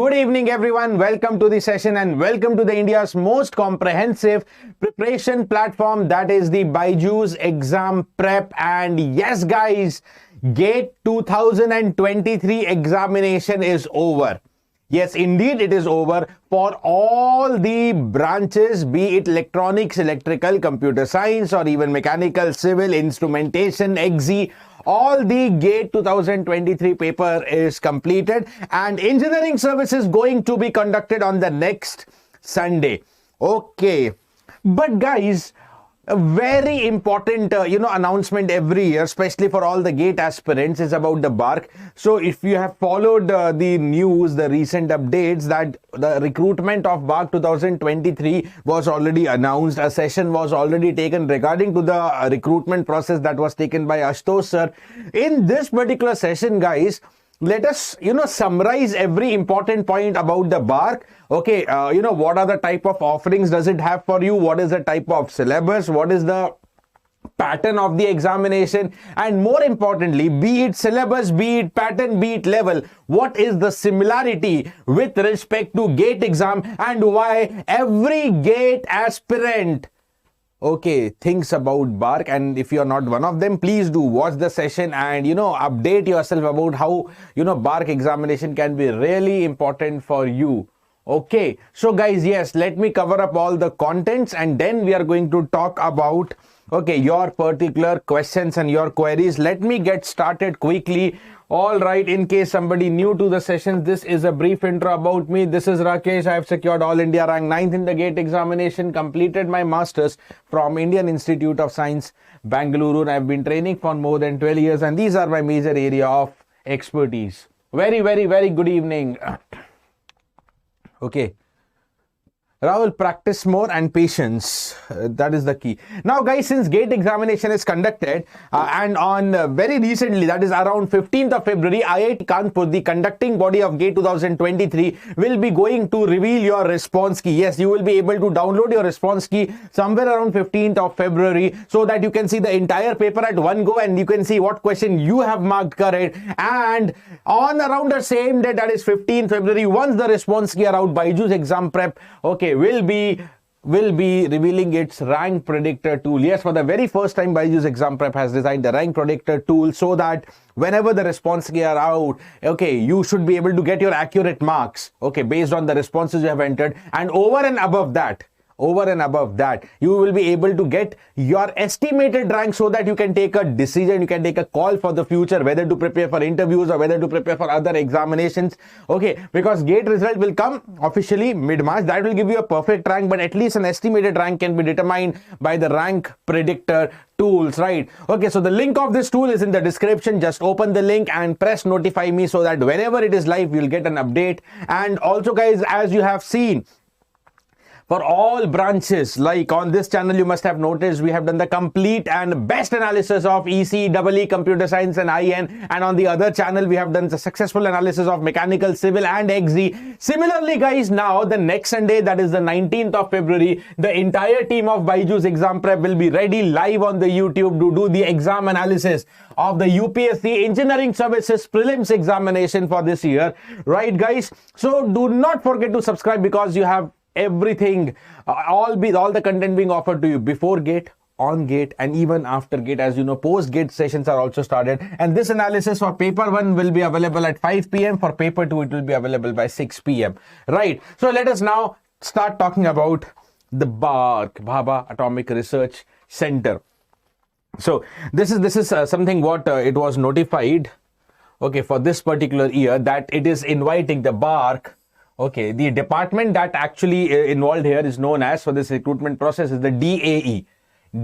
Good evening, everyone. Welcome to the session and welcome to the India's most comprehensive preparation platform, that is the BYJU'S exam prep. And yes, guys, GATE 2023 examination is over. Yes, indeed, it is over for all the branches, be it electronics, electrical, computer science, or even mechanical, civil, instrumentation, EXE. All the GATE 2023 paper is completed and engineering service is going to be conducted on the next Sunday. Okay, but guys, a very important announcement every year, especially for all the GATE aspirants, is about the BARC. So if you have followed the news, the recent updates, that the recruitment of BARC 2023 was already announced. A session was already taken regarding to the recruitment process that was taken by Ashutosh sir. In this particular session, guys, let us, summarize every important point about the BARC. Okay, what are the type of offerings does it have for you? What is the type of syllabus? What is the pattern of the examination? And more importantly, be it syllabus, be it pattern, be it level, what is the similarity with respect to GATE exam and why every GATE aspirant thinks about BARC? And if you're not one of them, please do watch the session and update yourself about how BARC examination can be really important for you. Okay, so guys, yes, let me cover up all the contents and then we are going to talk about your particular questions and your queries. Let me get started quickly. All right, in case somebody new to the session, this is a brief intro about me. This is Rakesh. I have secured All India rank 9th in the GATE examination, completed my masters from Indian Institute of Science, Bangalore. I have been training for more than 12 years and these are my major area of expertise. Very, very, very good evening. Okay. Rahul, practice more and patience. That is the key. Now, guys, since GATE examination is conducted and on very recently, that is around 15th of February, IIT Kanpur, the conducting body of GATE 2023, will be going to reveal your response key. Yes, you will be able to download your response key somewhere around 15th of February so that you can see the entire paper at one go and you can see what question you have marked correct. And on around the same day, that is 15th February, once the response key are out, BYJU'S exam prep, will be revealing its rank predictor tool. Yes, for the very first time, BYJU'S exam prep has designed the rank predictor tool so that whenever the response key are out, you should be able to get your accurate marks, based on the responses you have entered. And over and above that, you will be able to get your estimated rank so that you can take a decision, you can take a call for the future, whether to prepare for interviews or whether to prepare for other examinations. Because GATE result will come officially mid-March. That will give you a perfect rank, but at least an estimated rank can be determined by the rank predictor tools, right? So the link of this tool is in the description. Just open the link and press notify me so that whenever it is live, you'll get an update. And also, guys, as you have seen, for all branches, like on this channel, you must have noticed we have done the complete and best analysis of EC, EE, Computer Science and IN. And on the other channel, we have done the successful analysis of Mechanical, Civil and EXE. Similarly, guys, now the next Sunday, that is the 19th of February, the entire team of BYJU'S exam prep will be ready live on the YouTube to do the exam analysis of the UPSC Engineering Services Prelims examination for this year. Right, guys? So do not forget to subscribe because you have everything, all the content being offered to you before GATE, on GATE and even after GATE. As you know, post GATE sessions are also started, and this analysis for paper 1 will be available at 5 p.m. For paper 2, it will be available by 6 p.m. Right. So let us now start talking about the BARC, Bhabha Atomic Research Center. So this is something what it was notified for this particular year, that it is inviting the BARC. The department that actually involved here is known as, for this recruitment process, is the DAE.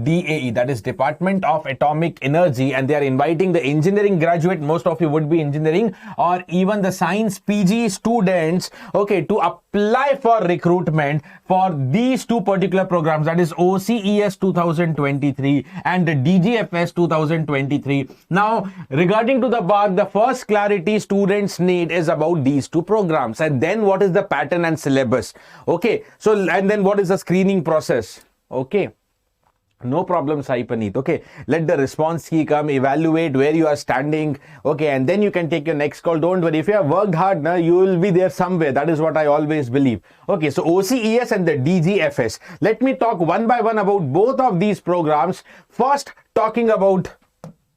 DAE, that is Department of Atomic Energy, and they are inviting the engineering graduate, most of you would be engineering, or even the science PG students, to apply for recruitment for these two particular programs, that is OCES 2023 and the DGFS 2023. Now, regarding to the BARC, the first clarity students need is about these two programs, and then what is the pattern and syllabus, and then what is the screening process, No problem, Sai Paneet. Okay, let the response key come, evaluate where you are standing. Okay, and then you can take your next call. Don't worry, if you have worked hard, now you will be there somewhere. That is what I always believe. Okay, so OCES and the DGFS. Let me talk one by one about both of these programs. First, talking about,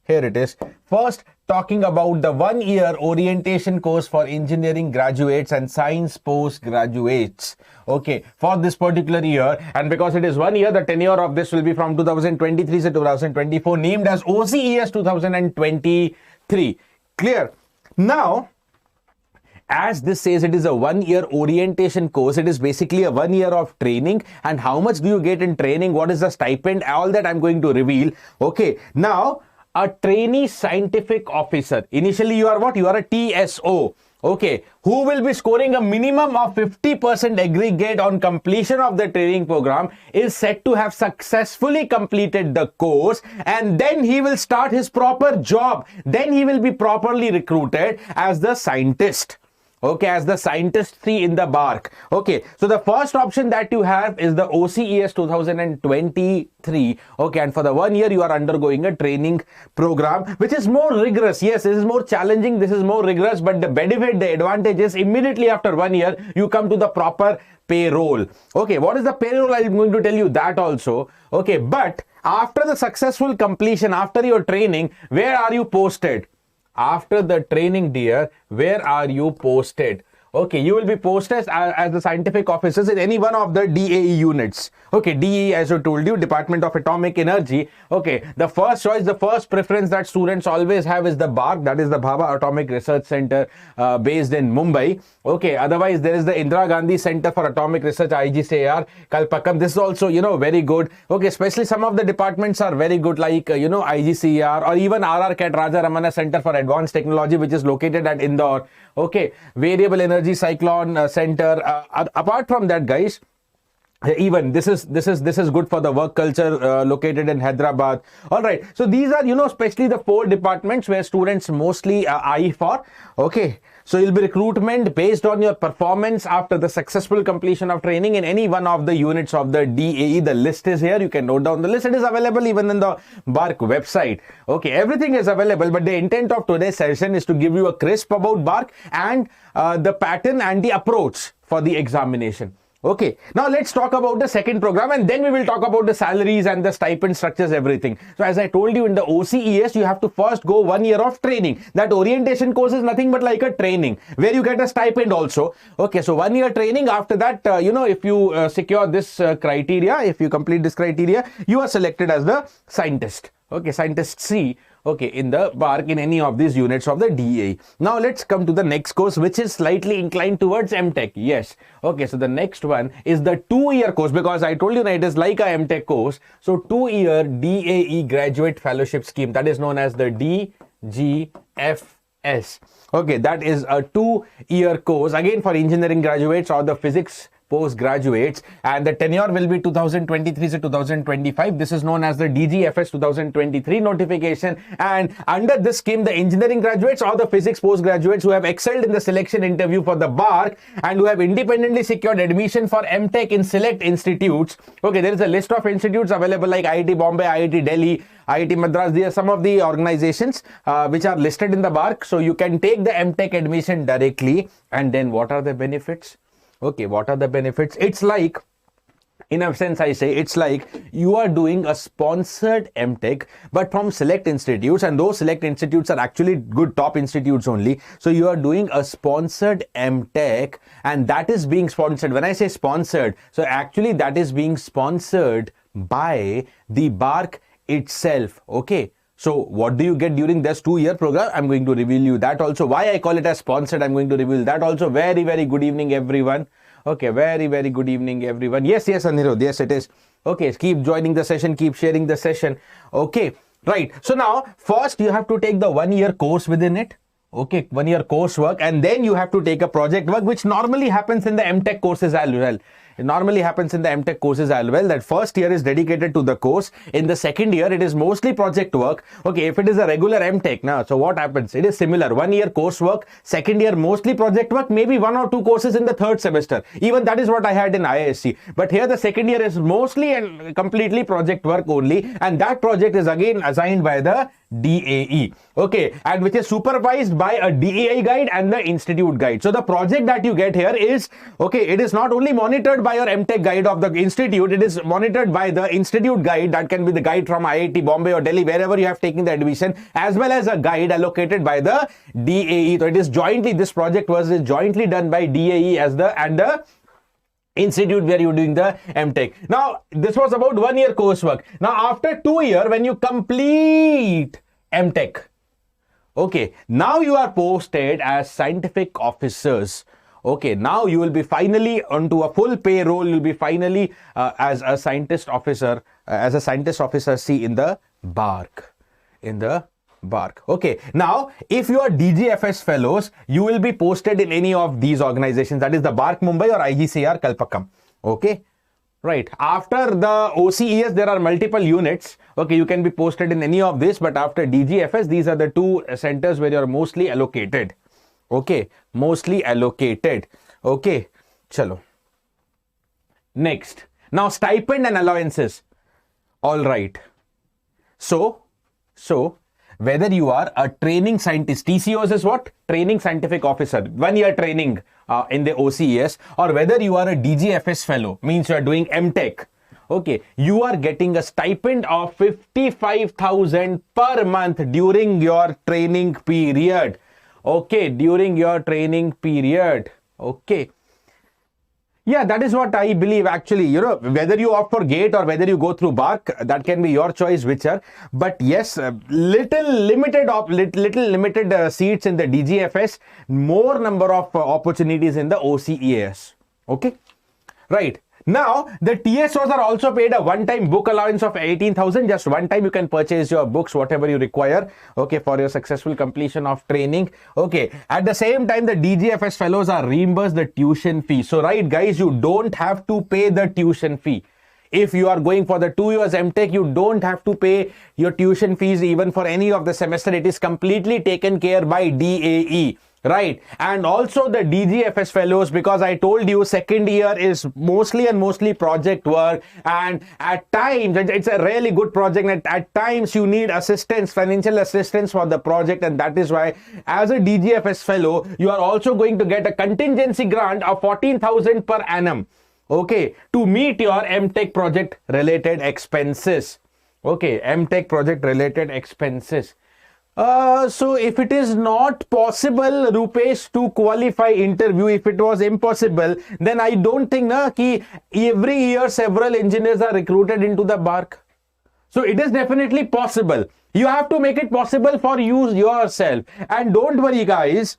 here it is. First, talking about the 1-year orientation course for engineering graduates and science postgraduates. Okay, for this particular year, and because it is 1 year, the tenure of this will be from 2023 to 2024, named as OCES 2023. Clear? Now, as this says, it is a 1-year orientation course. It is basically a 1 year of training. And how much do you get in training? What is the stipend? All that I'm going to reveal. Okay, now, a trainee scientific officer. Initially, you are what? You are a TSO. Okay, who will be scoring a minimum of 50% aggregate on completion of the training program, is said to have successfully completed the course, and then he will start his proper job. Then he will be properly recruited as the scientist. Okay, as the scientist 3 in the BARC. Okay, so the first option that you have is the OCES 2023. Okay, and for the 1 year, you are undergoing a training program, which is more rigorous. Yes, this is more challenging, this is more rigorous, but the benefit, the advantage is immediately after 1 year, you come to the proper payroll. Okay, what is the payroll? I'm going to tell you that also. Okay, but after the successful completion, after your training, where are you posted? After the training, dear, where are you posted? Okay, you will be posted as the scientific officers in any one of the DAE units. Okay, DAE, as I told you, Department of Atomic Energy. Okay, the first choice, the first preference that students always have is the BARC, that is the Bhabha Atomic Research Center based in Mumbai. Okay, otherwise there is the Indira Gandhi Center for Atomic Research, IGCAR, Kalpakam. This is also, very good. Okay, especially some of the departments are very good, like, IGCAR, or even RR CAT, Raja Ramana Center for Advanced Technology, which is located at Indore. Okay, Variable Energy Cyclone Center. Apart from that, guys, even this is good for the work culture located in Hyderabad. All right, so these are, especially the 4 departments where students mostly eye for. Okay, so you'll be recruitment based on your performance after the successful completion of training in any one of the units of the DAE. The list is here. You can note down the list. It is available even in the BARC website. Okay, everything is available, but the intent of today's session is to give you a crisp about BARC and the pattern and the approach for the examination. Okay, now let's talk about the second program, and then we will talk about the salaries and the stipend structures, everything. So as I told you, in the OCES, you have to first go 1 year of training. That orientation course is nothing but like a training where you get a stipend also. Okay, so 1 year training. After that, if you secure this criteria, if you complete this criteria, you are selected as the scientist. Okay, scientist C. Okay, in the BARC, in any of these units of the DAE. Now let's come to the next course, which is slightly inclined towards MTech. Yes. Okay, so the next one is the 2-year course, because I told you that it is like a MTech course. So 2-year DAE graduate fellowship scheme, that is known as the DGFS. Okay, that is a 2-year course again for engineering graduates or the physics postgraduates, and the tenure will be 2023 to 2025. This is known as the DGFS 2023 notification, and under this scheme, the engineering graduates or the physics postgraduates who have excelled in the selection interview for the BARC and who have independently secured admission for MTech in select institutes. Okay, there is a list of institutes available like IIT Bombay, IIT Delhi, IIT Madras. These are some of the organizations which are listed in the BARC. So you can take the MTech admission directly. And then what are the benefits? Okay, what are the benefits? It's like, in a sense, I say it's like you are doing a sponsored MTech, but from select institutes, and those select institutes are actually good top institutes only. So you are doing a sponsored MTech, and that is being sponsored. When I say sponsored, so actually that is being sponsored by the BARC itself. Okay. So what do you get during this 2-year program? I'm going to reveal you that also. Why I call it as sponsored, I'm going to reveal that also. Very, very good evening, everyone. Okay, very, very good evening, everyone. Yes, Anirudh. Yes, it is. Okay, keep joining the session, keep sharing the session. Okay, right. So now, first you have to take the 1-year course within it. Okay, 1-year coursework, and then you have to take a project work, which normally happens in the MTech courses as well. It normally happens in the MTech courses as well, that first year is dedicated to the course. In the second year, it is mostly project work. Okay, if it is a regular MTech now, so what happens? It is similar. 1 year coursework, second year mostly project work, maybe 1 or 2 courses in the third semester. Even that is what I had in IISc. But here the second year is mostly and completely project work only, and that project is again assigned by the DAE, okay, and which is supervised by a DAE guide and the institute guide. So the project that you get here is, okay, it is not only monitored by your MTech guide of the institute, it is monitored by the institute guide. That can be the guide from IIT Bombay or Delhi, wherever you have taken the admission, as well as a guide allocated by the DAE. So it is jointly, this project was jointly done by DAE as the institute where you're doing the MTech. Now, this was about 1 year coursework. Now, after 2 years, when you complete MTech, okay, now you are posted as scientific officers. Okay, now you will be finally onto a full payroll. You'll be finally as a scientist officer, C in the BARC. Okay, now if you are DGFS fellows, you will be posted in any of these organizations, that is the BARC Mumbai or IGCR Kalpakkam. Okay, right. After the OCES, there are multiple units. Okay, you can be posted in any of this, but after DGFS, these are the 2 centers where you are mostly allocated. Okay, mostly allocated. Okay, chalo. Next, now stipend and allowances. All right. So whether you are a training scientist, TCOs is what? Training scientific officer, 1 year training in the OCES, or whether you are a DGFS fellow, means you are doing MTech. Okay, you are getting a stipend of 55,000 per month during your training period. Okay, during your training period. Okay. Yeah, that is what I believe actually. You know, whether you opt for GATE or whether you go through BARC, that can be your choice, whichever. But yes, little limited seats in the DGFS, more number of opportunities in the OCES. Okay, right. Now, the TSOs are also paid a one-time book allowance of 18,000. Just one time you can purchase your books, whatever you require, okay, for your successful completion of training. Okay, at the same time, the DGFS fellows are reimbursed the tuition fee. So, right, guys, you don't have to pay the tuition fee. If you are going for the 2 years MTech, you don't have to pay your tuition fees even for any of the semester. It is completely taken care by DAE. Right, and also the DGFS fellows, because I told you second year is mostly project work, and at times it's a really good project, and at times you need assistance, financial assistance for the project, and that is why as a DGFS fellow you are also going to get a contingency grant of 14,000 per annum, okay, to meet your MTech project related expenses. Okay, MTech project related expenses. So if it is not possible, Rupesh, to qualify interview, if it was impossible, then I don't think ki every year several engineers are recruited into the BARC. So it is definitely possible. You have to make it possible for you yourself. And don't worry, guys.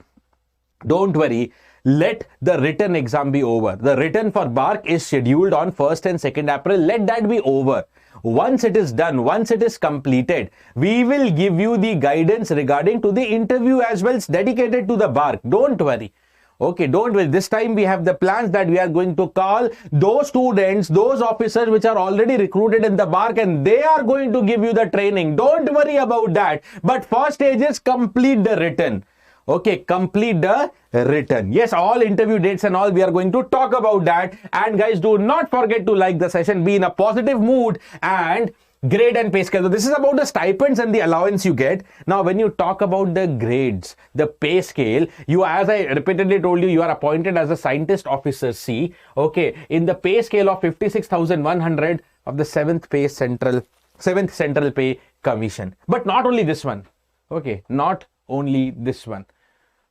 Don't worry. Let the written exam be over. The written for BARC is scheduled on 1st and 2nd April. Let that be over. Once it is done, once it is completed, we will give you the guidance regarding to the interview as well, dedicated to the BARC. Don't worry. Okay, don't worry. This time we have the plans that we are going to call those students, those officers which are already recruited in the BARC, and they are going to give you the training. Don't worry about that. But first stage is complete the written. Okay, complete the written. Yes, all interview dates and all, we are going to talk about that. And guys, do not forget to like the session, be in a positive mood, and grade and pay scale. So this is about the stipends and the allowance you get. Now, when you talk about the grades, the pay scale, you, as I repeatedly told you, you are appointed as a scientist officer C. Okay, in the pay scale of 56,100 of the 7th Central Pay Commission. But not only this one. Okay, not only this one.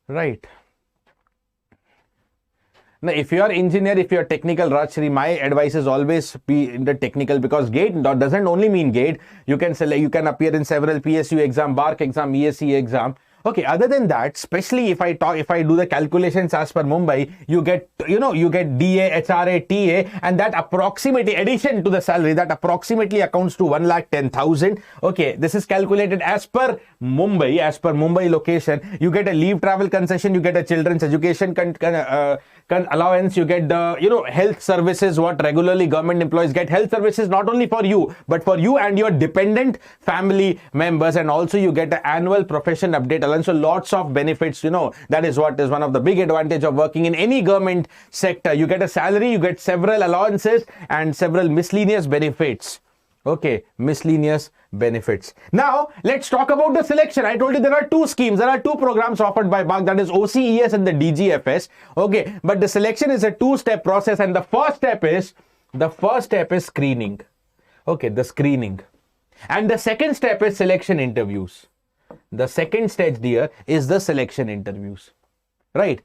Right. Now, if you are engineer, if you are technical, Rajshri, my advice is always be in the technical, because GATE doesn't only mean GATE. You can select, you can appear in several PSU exam, BARC exam, ESE exam. Okay, other than that, especially if I do the calculations as per Mumbai, you get, you get DA, HRA, TA, and that approximately, addition to the salary, that approximately accounts to 1,10,000. Okay, this is calculated as per Mumbai location. You get a leave travel concession, you get a children's education allowance, you get the, health services, what regularly government employees get, health services not only for you, but for you and your dependent family members, and also you get the annual profession update allowance. So lots of benefits, that is what is one of the big advantage of working in any government sector. You get a salary, you get several allowances and several miscellaneous benefits. Okay, miscellaneous benefits. Now, let's talk about the selection. I told you there are two schemes. There are two programs offered by BARC, that is OCES and the DGFS. Okay, but the selection is a two-step process, and the first step is screening. Okay, the screening. And the second step is selection interviews. The second stage, dear, is the selection interviews. Right?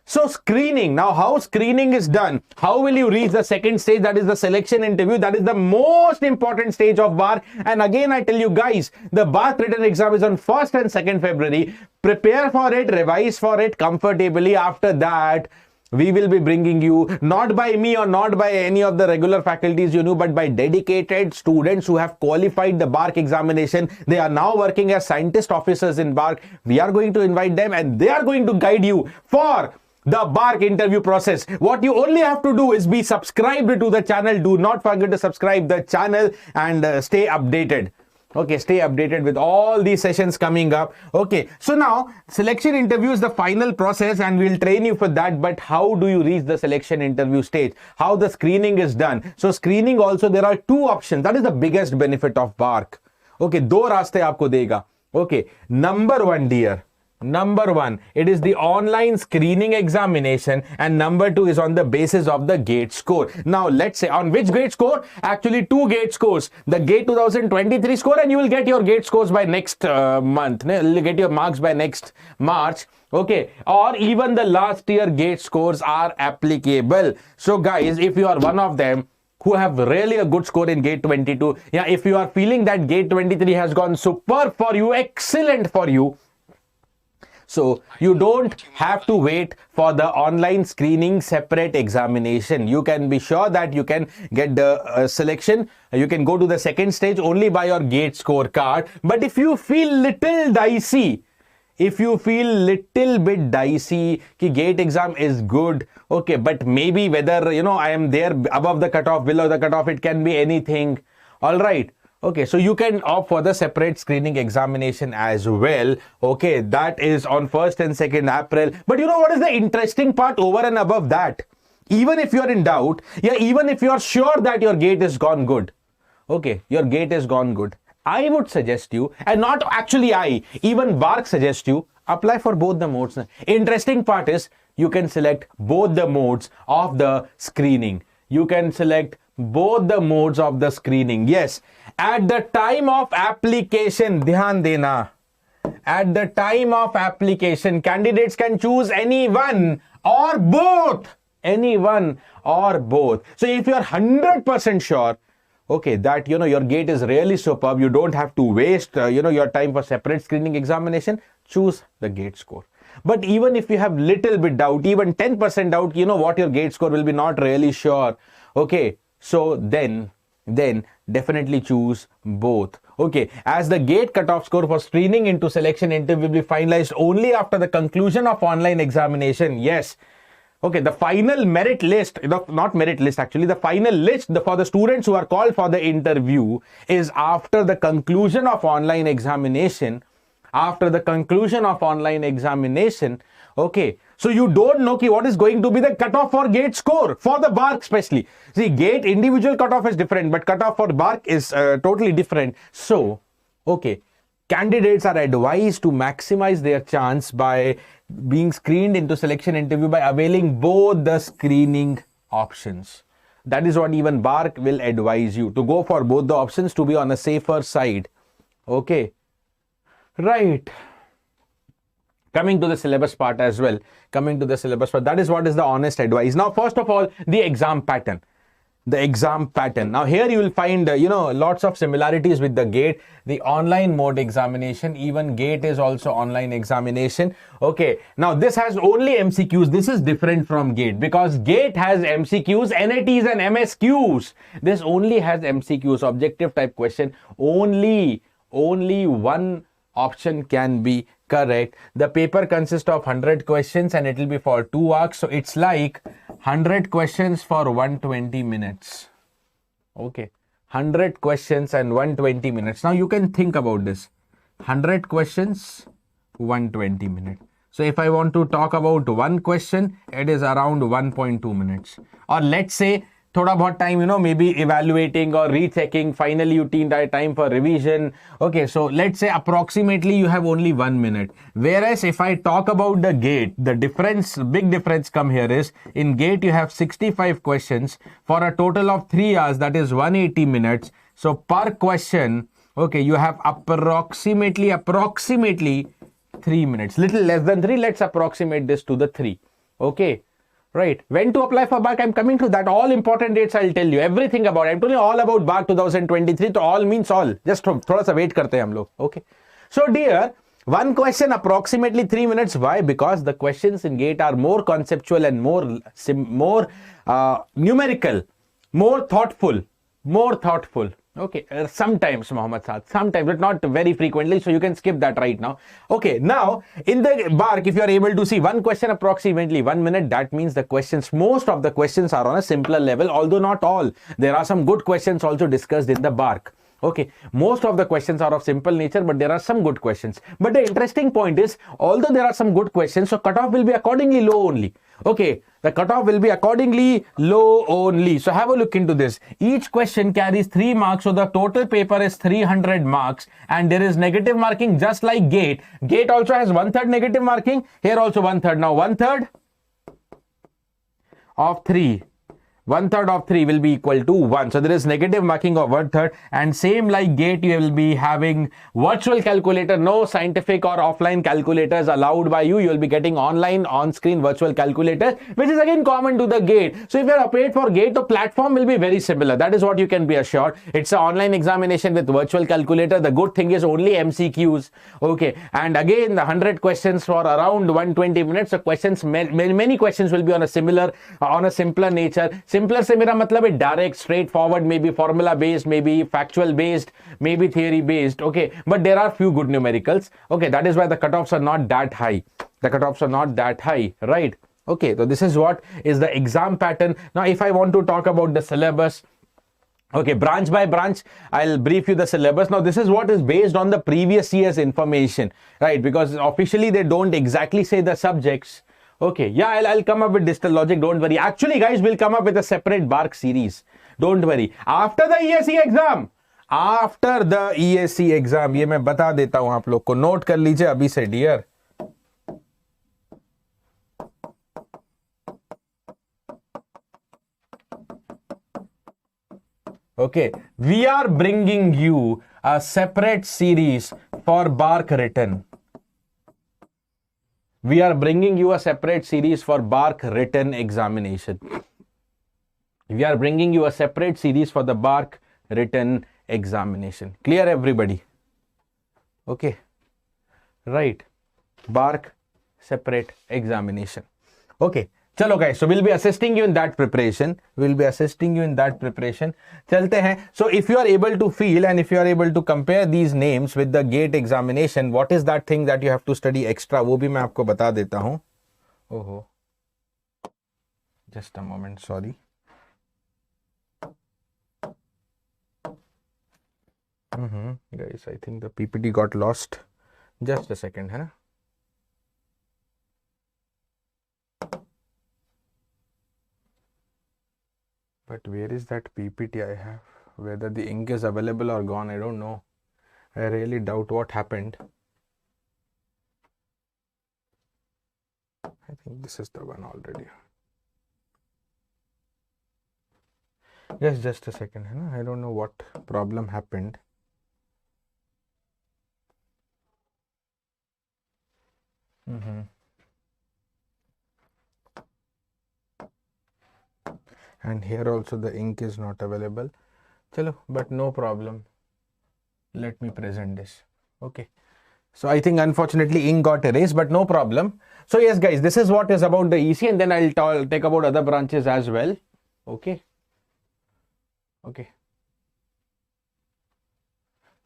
So screening, now how screening is done, how will you reach the second stage, that is the selection interview? That is the most important stage of BARC. And again, I tell you guys, the BARC written exam is on 1st and 2nd February. Prepare for it, revise for it comfortably. After that, we will be bringing you, not by me or not by any of the regular faculties but by dedicated students who have qualified the BARC examination. They are now working as scientist officers in BARC. We are going to invite them and they are going to guide you for the BARC interview process. What you only have to do is be subscribed to the channel. Do not forget to subscribe the channel and stay updated. Okay, stay updated with all these sessions coming up. Okay, so now selection interview is the final process and we'll train you for that. But how do you reach the selection interview stage? How the screening is done? So screening also, there are two options. That is the biggest benefit of BARC. Okay, दो रास्ते आपको देगा. Okay, number one, dear. Number one, it is the online screening examination, and number two is on the basis of the GATE score. Now, let's say on which GATE score? Actually, two GATE scores. The GATE 2023 score, and you will get your GATE scores by next month. You'll get your marks by next March. Okay, or even the last year GATE scores are applicable. So, guys, if you are one of them who have really a good score in GATE 22, yeah, if you are feeling that GATE 23 has gone superb for you, excellent for you, so you don't have to wait for the online screening separate examination. You can be sure that you can get the selection. You can go to the second stage only by your GATE scorecard. But if you feel little dicey, if you feel little bit dicey, ki GATE exam is good, okay, but maybe whether, I am there above the cutoff, below the cutoff, it can be anything. All right. Okay, so you can opt for the separate screening examination as well. Okay, that is on 1st and 2nd April. But you know what is the interesting part over and above that? Even if you are in doubt, yeah, even if you are sure that your GATE is gone good, okay, your GATE is gone good, I would suggest you, and not actually I, even BARC suggests you, apply for both the modes. Interesting part is you can select both the modes of the screening. You can select both the modes of the screening. Yes, at the time of application, dhyan dena. At the time of application, candidates can choose any one or both. Any one or both. So if you are 100% sure, okay, that, your GATE is really superb, you don't have to waste, your time for separate screening examination, choose the GATE score. But even if you have little bit doubt, even 10% doubt, what your GATE score will be not really sure. Okay, so then definitely choose both. Okay, as the GATE cutoff score for screening into selection interview will be finalized only after the conclusion of online examination. Yes. Okay, the final merit list, not merit list actually, the final list for the students who are called for the interview is after the conclusion of online examination. After the conclusion of online examination, okay, so you don't know what is going to be the cutoff for GATE score, for the BARC especially. See, GATE individual cutoff is different, but cutoff for BARC is totally different. So, okay, candidates are advised to maximize their chance by being screened into selection interview by availing both the screening options. That is what even BARC will advise you, to go for both the options to be on a safer side. Okay. Right. Coming to the syllabus part as well. That is what is the honest advice. Now, first of all, the exam pattern. the exam pattern. Now here you will find lots of similarities with the GATE, the online mode examination. Even GATE is also online examination. Okay, now this has only MCQs. This is different from GATE because GATE has MCQs, NATs and MSQs. This only has MCQs, objective type question. Only one option can be correct. The paper consists of 100 questions and it will be for 2 hours. So it's like 100 questions for 120 minutes. Okay, 100 questions and 120 minutes. Now you can think about this. 100 questions, 120 minutes. So if I want to talk about one question, it is around 1.2 minutes. Or let's say thoda bahut time, maybe evaluating or rechecking. Finally, you need time for revision. Okay, so let's say approximately you have only 1 minute. Whereas if I talk about the GATE, the difference, big difference come here is in GATE you have 65 questions for a total of 3 hours, that is 180 minutes. So per question, okay, you have approximately 3 minutes, little less than 3. Let's approximate this to the 3. Okay. Right. When to apply for BARC, I'm coming to that. All important dates I'll tell you. Everything about it. I'm telling you all about BARC 2023. So all means all. Just thoda sa wait karte hain hum log. Okay. So dear, one question approximately 3 minutes. Why? Because the questions in GATE are more conceptual and more numerical, more thoughtful. Okay, sometimes Mohammed Saad, sometimes, but not very frequently, so you can skip that right now. Okay, now in the BARC, if you are able to see one question approximately 1 minute, that means the questions, most of the questions are on a simpler level, although not all. There are some good questions also discussed in the BARC. Okay, most of the questions are of simple nature, but there are some good questions. But the interesting point is, although there are some good questions, so cutoff will be accordingly low only. Okay, the cutoff will be accordingly low only. So have a look into this. Each question carries 3 marks, so the total paper is 300 marks, and there is negative marking just like GATE. GATE also has 1/3 negative marking. Here also 1/3. Now 1/3 of 3. 1/3 of 3 will be equal to 1. So there is negative marking of 1/3, and same like GATE, you will be having virtual calculator. No scientific or offline calculators allowed by you. You will be getting online on-screen virtual calculator, which is again common to the GATE. So if you are applied for GATE, the platform will be very similar. That is what you can be assured. It's an online examination with virtual calculator. The good thing is only MCQs. Okay, and again the 100 questions for around 120 minutes. So questions, many questions will be on a simpler nature. Simpler से मेरा मतलब है direct, straightforward, maybe formula based, maybe factual based, maybe theory based. Okay, but there are few good numericals. Okay, that is why the cutoffs are not that high. Right? Okay, so this is what is the exam pattern. Now, if I want to talk about the syllabus, okay, branch by branch, I'll brief you the syllabus. Now, this is what is based on the previous year's information, right? Because officially they don't exactly say the subjects. Okay, yeah, I'll come up with digital logic. Don't worry. Actually, guys, we'll come up with a separate BARC series. Don't worry. After the ESE exam, ये मैं बता देता हूं आप लोग को. Note कर लीजिए अभी से, dear. Okay, we are bringing you a separate series for BARC written. We are bringing you a separate series for BARC written examination. We are bringing you a separate series for the BARC written examination. Clear, everybody? Okay. Right. BARC separate examination. Okay. Chalo guys, so we'll be assisting you in that preparation. Chalte hain. So if you are able to feel and if you are able to compare these names with the GATE examination, what is that thing that you have to study extra? वो भी मैं आपको बता देता हूं. ओहो. Just a moment, sorry. Guys, I think the PPT got lost. Just a second, है ना? But where is that PPT I have? Whether the ink is available or gone, I don't know. I really doubt what happened. I think this is the one already. Yes, just a second. I don't know what problem happened. And here also the ink is not available. Chalo, but no problem. Let me present this. Okay. So I think unfortunately ink got erased, but no problem. So yes, guys, this is what is about the EC, and then I'll take about other branches as well. Okay. Okay.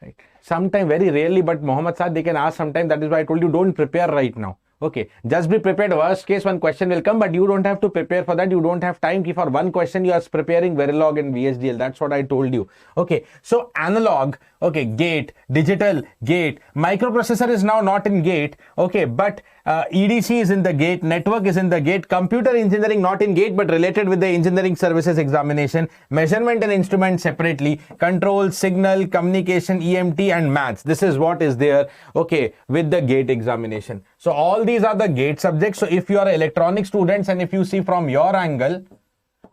Right. Sometime, very rarely, but Mohammed Saad, they can ask sometime. That is why I told you don't prepare right now. Okay, just be prepared. Worst case, one question will come, but you don't have to prepare for that. You don't have time. For one question, you are preparing Verilog and VHDL. That's what I told you. Okay, so analog, okay, gate, digital, gate, microprocessor is now not in gate. Okay, but EDC is in the gate, network is in the gate, computer engineering not in gate, but related with the engineering services examination, measurement and instrument separately, control, signal, communication, EMT and maths. This is what is there, okay, with the gate examination. So all these are the gate subjects. So if you are electronic students and if you see from your angle,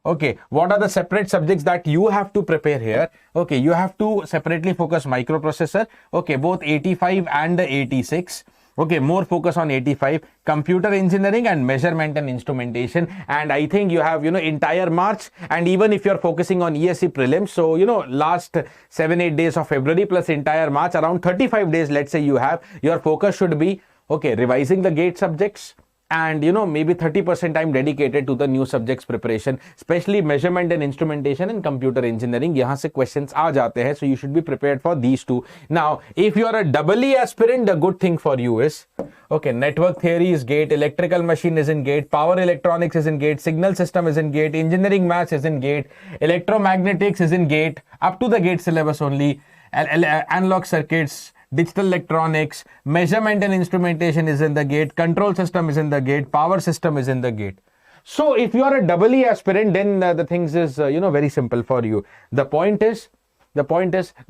okay, what are the separate subjects that you have to prepare here? Okay, you have to separately focus microprocessor, okay, both 85 and 86. Okay, more focus on 85, computer engineering and measurement and instrumentation. And I think you have, entire March, and even if you're focusing on ESE prelims, so, last 7-8 days of February plus entire March, around 35 days, let's say you have, your focus should be, okay, revising the gate subjects, and maybe 30% time dedicated to the new subjects preparation, especially measurement and instrumentation and computer engineering. Yahan se questions aa jate hain, so you should be prepared for these two. Now, if you are a EE aspirant, the good thing for you is, okay, network theory is gate, electrical machine is in gate, power electronics is in gate, signal system is in gate, engineering maths is in gate, electromagnetics is in gate, up to the gate syllabus only, analog circuits, digital electronics, measurement and instrumentation is in the gate, control system is in the gate, power system is in the gate. So if you are a EE aspirant, then the things is, very simple for you. The point is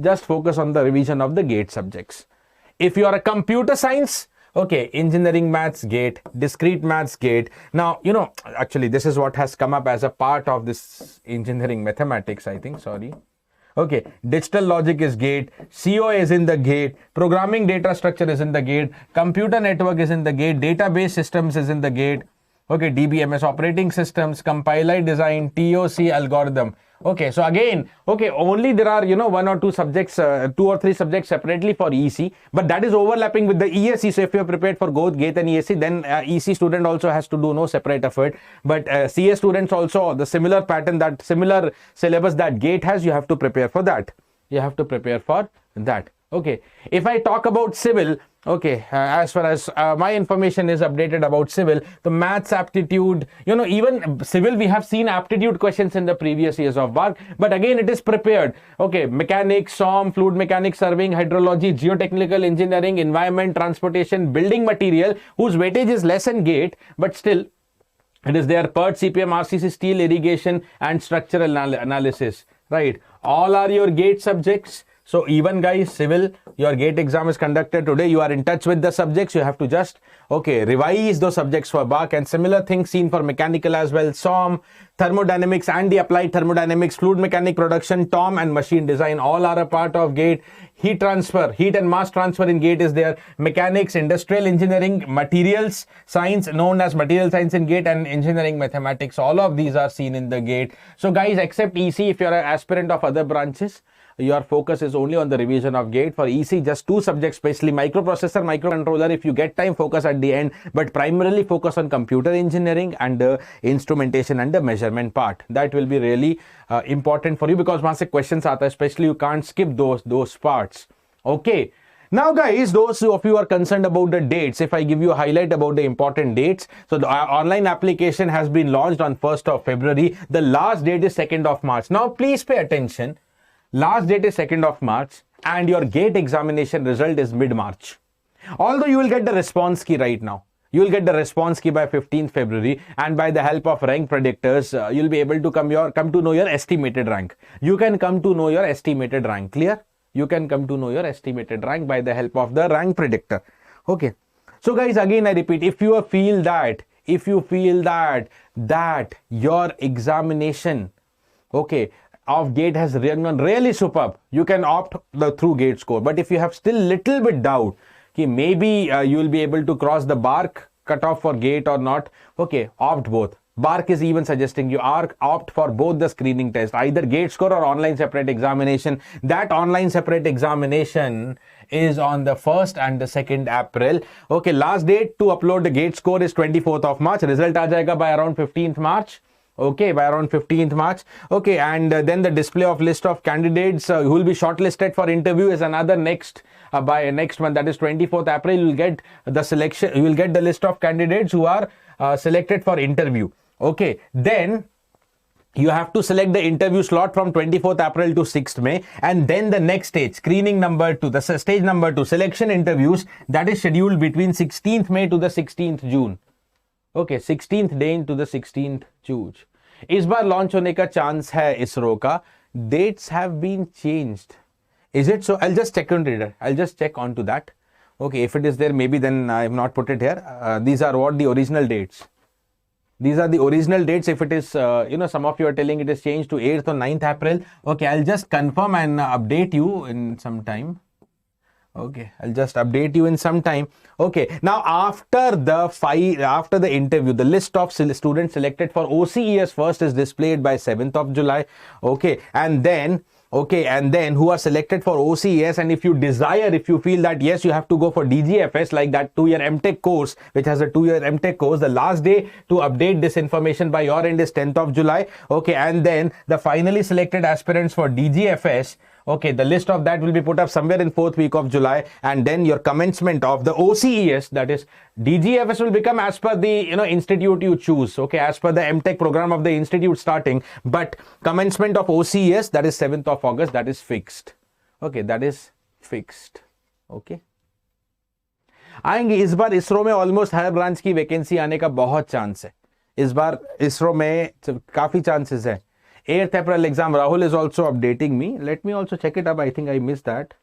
just focus on the revision of the gate subjects. If you are a computer science, okay, engineering maths gate, discrete maths gate. Now, actually this is what has come up as a part of this engineering mathematics, I think, sorry. Okay, digital logic is gate, COA is in the gate, programming data structure is in the gate, computer network is in the gate, database systems is in the gate, okay, DBMS operating systems, compiler design, TOC algorithm. Okay, so again, okay, only there are, one or two subjects, 2 or 3 subjects separately for EC, but that is overlapping with the ESE. So if you are prepared for both GATE and ESE, then EC student also has to do no separate effort. But CS students also, the similar pattern, that similar syllabus that GATE has, you have to prepare for that. You have to prepare for that. Okay, if I talk about civil, okay, as far as my information is updated about civil, the maths aptitude, even civil, we have seen aptitude questions in the previous years of BARC, but again, it is prepared. Okay, mechanics, SOM, fluid mechanics, surveying, hydrology, geotechnical engineering, environment, transportation, building material, whose weightage is less in GATE, but still, it is there. PERT, CPM, RCC, steel, irrigation, and structural analysis, right? All are your GATE subjects. So even guys, civil, your GATE exam is conducted today. You are in touch with the subjects. You have to just, okay, revise those subjects for BARC, and similar things seen for mechanical as well. SOM, thermodynamics and the applied thermodynamics, fluid mechanic production, TOM and machine design, all are a part of GATE. Heat transfer, heat and mass transfer in GATE is there. Mechanics, industrial engineering, materials science known as material science in GATE, and engineering mathematics. All of these are seen in the GATE. So guys, except EC, if you are an aspirant of other branches, your focus is only on the revision of GATE. For EC, just 2 subjects, especially microprocessor, microcontroller. If you get time, focus at the end, but primarily focus on computer engineering and the instrumentation and the measurement part. That will be really important for you, because once the questions are, especially you can't skip those parts. Okay. Now guys, those of you are concerned about the dates, if I give you a highlight about the important dates. So the online application has been launched on 1st of February. The last date is 2nd of March. Now please pay attention. Last date is 2nd of March, and your GATE examination result is mid-March. Although you will get the response key right now. You will get the response key by 15th February, and by the help of rank predictors, you will be able to come to know your estimated rank. You can come to know your estimated rank. Clear? You can come to know your estimated rank by the help of the rank predictor. Okay. So guys, again I repeat, if you feel that your examination, okay, of GATE has run really superb, you can opt through GATE score. But if you have still little bit doubt, okay, maybe you will be able to cross the BARC cutoff for GATE or not, okay, opt both. BARC is even suggesting you opt for both the screening test, either gate score or online separate examination. That online separate examination is on the 1st and the 2nd April. Okay, last date to upload the gate score is 24th of March. Result aa jayega by around 15th March. Okay, by around 15th March. Okay, and then the display of list of candidates who will be shortlisted for interview is another by next month, that is 24th April. You will get the selection, you will get the list of candidates who are selected for interview. Okay, then you have to select the interview slot from 24th April to 6th May, and then the next stage, screening number 2, the stage number 2, selection interviews, that is scheduled between 16th May to the 16th June. Okay, 16th day to the 16th June. इस बार launch होने का chance है इसरो का. Dates have been changed. Is it so? I'll just check on reader. I'll just check on to that. Okay, if it is there, maybe then I have not put it here. These are what the original dates. These are the original dates. If it is, some of you are telling it is changed to 8th or 9th April. Okay, I'll just confirm and update you in some time. Okay, I'll just update you in some time. Okay, now after the interview, the list of students selected for OCES first is displayed by 7th of July. Okay, and then who are selected for OCES, and if you feel that yes, you have to go for DGFS, like that 2-year MTech course, which has a 2-year MTech course, the last day to update this information by your end is 10th of July. Okay, and then the finally selected aspirants for DGFS, okay, the list of that will be put up somewhere in 4th week of July, and then your commencement of the OCES, that is DGFS, will become as per the institute you choose. Okay, as per the MTech program of the institute starting, but commencement of OCES, that is 7th of August, that is fixed. Okay, that is fixed. Okay, आएंगे इस बार इसरो में almost हर branch की vacancy आने का बहुत chance है. इस बार इसरो में काफी चांसेस है. 8th April exam, Rahul is also updating me. Let me also check it up. I think I missed that.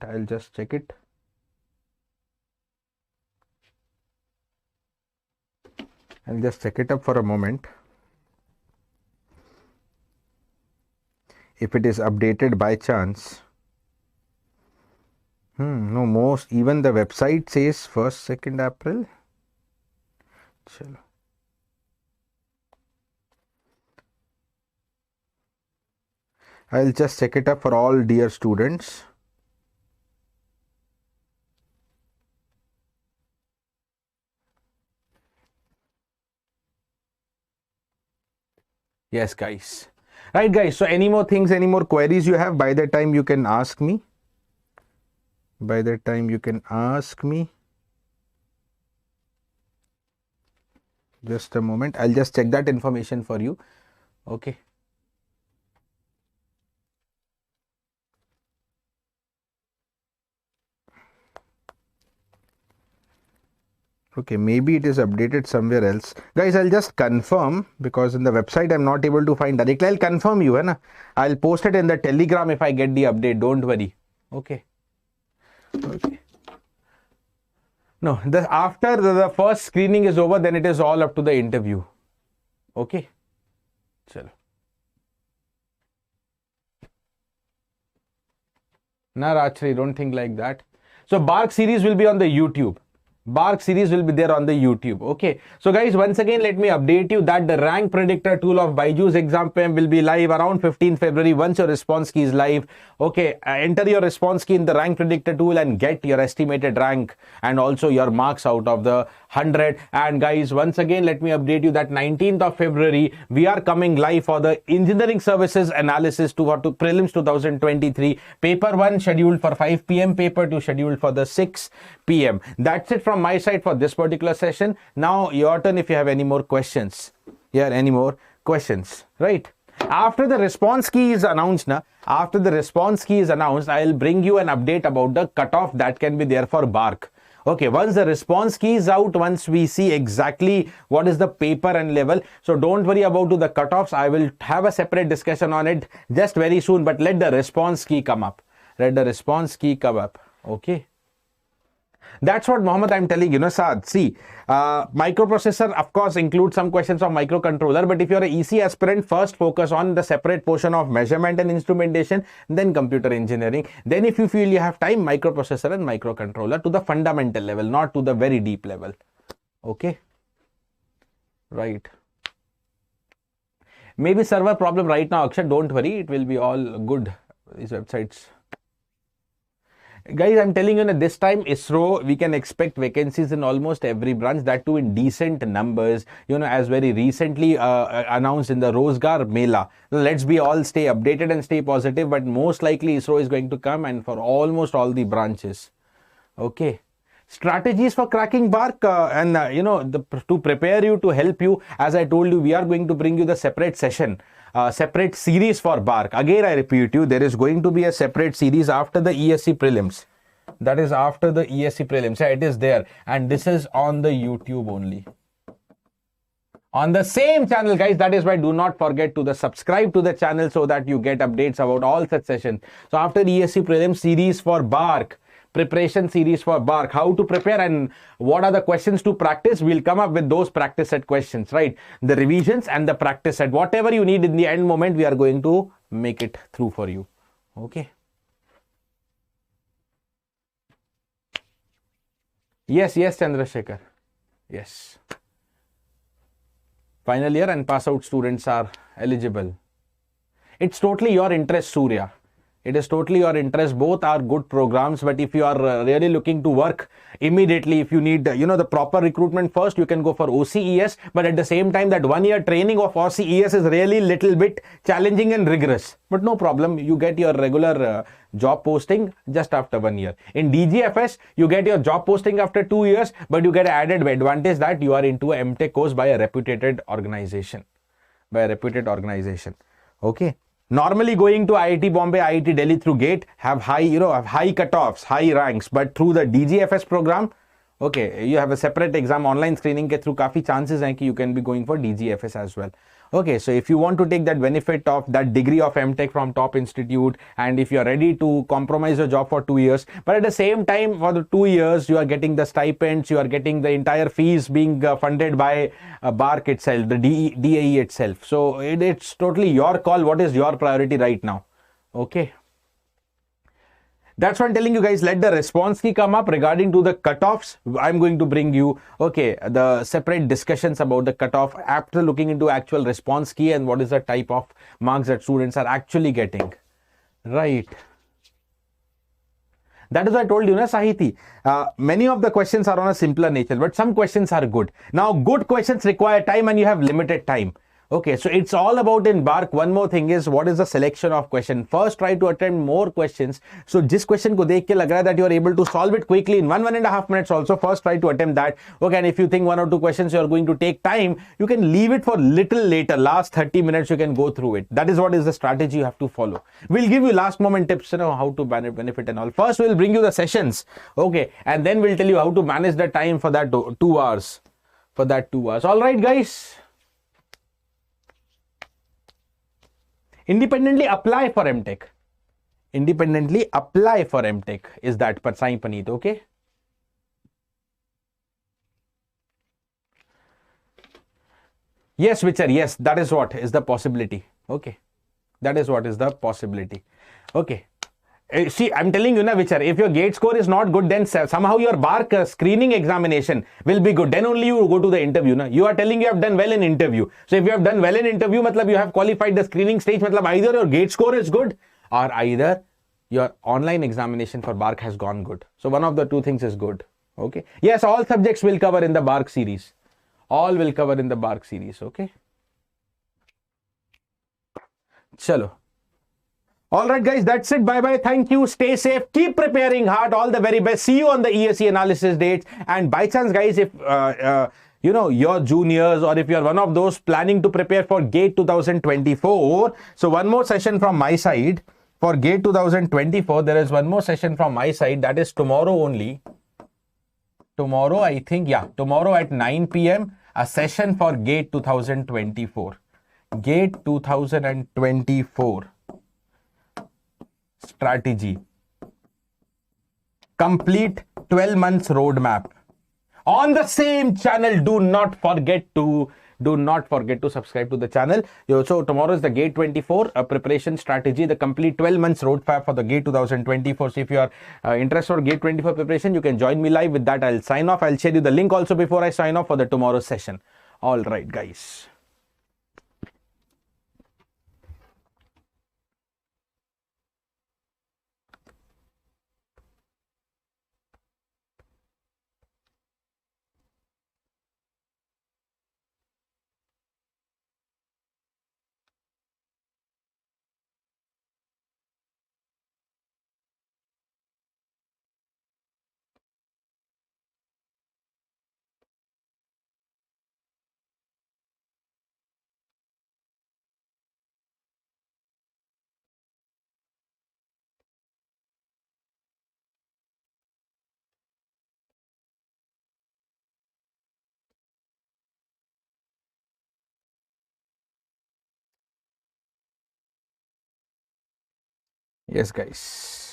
I'll just check it. I'll just check it up for a moment. If it is updated by chance. No, even the website says 1st, 2nd April. Chalo. I'll just check it up for all dear students. Yes, guys. Right, guys. So any more things, any more queries you have, by the time you can ask me. Just a moment. I'll just check that information for you. Okay. Okay, maybe it is updated somewhere else. Guys, I'll just confirm, because in the website I'm not able to find directly. I'll confirm you, hai? I'll post it in the Telegram if I get the update. Don't worry. Okay. No, after the first screening is over, then it is all up to the interview. Okay. Chalo. Nah, Rachri, don't think like that. So BARC series will be on the YouTube. BARC series will be there on the YouTube. Okay, so guys, once again let me update you that the rank predictor tool of BYJU'S exam will be live around 15th February once your response key is live. Okay, enter your response key in the rank predictor tool and get your estimated rank and also your marks out of the 100. And guys, once again let me update you that 19th of February we are coming live for the engineering services analysis to prelims 2023. Paper 1 scheduled for 5 p.m, paper 2 scheduled for the 6 p.m. That's it from my side for this particular session. Now your turn if you have any more questions. Right? After the response key is announced, I'll bring you an update about the cutoff that can be there for BARC. Okay, once the response key is out, once we see exactly what is the paper and level, so don't worry about the cutoffs. I will have a separate discussion on it just very soon, but let the response key come up. Okay. That's what, Mohammed, I'm telling you, Saad. See, microprocessor, of course, includes some questions of microcontroller, but if you're an EC aspirant, first focus on the separate portion of measurement and instrumentation, then computer engineering. Then if you feel you have time, microprocessor and microcontroller to the fundamental level, not to the very deep level. Okay. Right. Maybe server problem right now, Akshay. Don't worry, it will be all good. These websites. Guys, I'm telling you that this time ISRO, we can expect vacancies in almost every branch, that too in decent numbers, as very recently announced in the Rozgar Mela. Let's be all stay updated and stay positive, but most likely ISRO is going to come, and for almost all the branches. Okay. Strategies for cracking BARC to prepare you, to help you, as I told you, we are going to bring you the separate session, separate series for BARC. Again, I repeat you, there is going to be a separate series after the ESC prelims. That is after the ESC prelims. Yeah, it is there, and this is on the YouTube only. On the same channel, guys. That is why do not forget to subscribe to the channel so that you get updates about all such sessions. So after ESC prelims, series for BARC. Preparation series for BARC, how to prepare and what are the questions to practice. We'll come up with those practice set questions, right? The revisions and the practice set, whatever you need in the end moment, we are going to make it through for you. Okay. Yes, Chandrasekhar. Yes. Final year and pass out students are eligible. It's totally your interest, Surya. It is totally your interest. Both are good programs, but if you are really looking to work immediately, if you need, the proper recruitment first, you can go for OCES. But at the same time, that 1 year training of OCES is really little bit challenging and rigorous. But no problem. You get your regular job posting just after 1 year. In DGFS, you get your job posting after 2 years, but you get added advantage that you are into a MTech course by a reputed organization. Okay. Normally going to IIT Bombay, IIT Delhi through GATE have high, have high cutoffs, high ranks, but through the DGFS program, okay, you have a separate exam, online screening ke through काफी chances हैं कि you can be going for DGFS as well. Okay, so if you want to take that benefit of that degree of MTech from top institute, and if you are ready to compromise your job for 2 years, but at the same time for the 2 years you are getting the stipends, you are getting the entire fees being funded by BARC itself, the DAE itself. So it's totally your call. What is your priority right now? Okay. That's what I'm telling you guys. Let the response key come up regarding to the cutoffs. I'm going to bring you, okay, the separate discussions about the cutoff after looking into actual response key and what is the type of marks that students are actually getting. Right. That is what I told you, na, Sahiti. Many of the questions are on a simpler nature, but some questions are good. Now, good questions require time and you have limited time. Okay, so it's all about in BARC. One more thing is, what is the selection of question? First, try to attempt more questions. So, this question ko dekh ke lag raha hai that you are able to solve it quickly in 1.5 minutes also. First, try to attempt that. Okay, and if you think 1 or 2 questions you are going to take time, you can leave it for little later. Last 30 minutes, you can go through it. That is what is the strategy you have to follow. We'll give you last moment tips, how to benefit and all. First, we'll bring you the sessions. Okay, and then we'll tell you how to manage the time for that 2 hours. All right, guys. Independently apply for MTech. Is that per Sai Paneet, okay? Yes, Vichar, yes, that is what is the possibility. Okay. That is what is the possibility. Okay. See, I'm telling you, na, Vichar, if your GATE score is not good, then somehow your BARC screening examination will be good. Then only you go to the interview. Na? You are telling you have done well in interview. So if you have done well in interview, matlab you have qualified the screening stage, matlab either your GATE score is good or either your online examination for BARC has gone good. So one of the two things is good. Okay. Yes, all subjects will cover in the BARC series. All will cover in the BARC series. Okay. Chalo. All right, guys, that's it. Bye-bye. Thank you. Stay safe. Keep preparing hard. All the very best. See you on the ESC analysis dates. And by chance, guys, if, you're juniors or if you're one of those planning to prepare for GATE 2024, so one more session from my side. For GATE 2024, there is one more session from my side. That is tomorrow only. Tomorrow, I think, yeah, tomorrow at 9 p.m., a session for GATE 2024. GATE 2024. Strategy. Complete 12 months roadmap on the same channel. Do not forget to subscribe to the channel. So tomorrow is the GATE 24 preparation strategy, the complete 12 months roadmap for the GATE 2024. So if you are interested in GATE 24 preparation, you can join me live. With that, I'll sign off. I'll share you the link also before I sign off for the tomorrow's session. All right, guys. Yes, guys.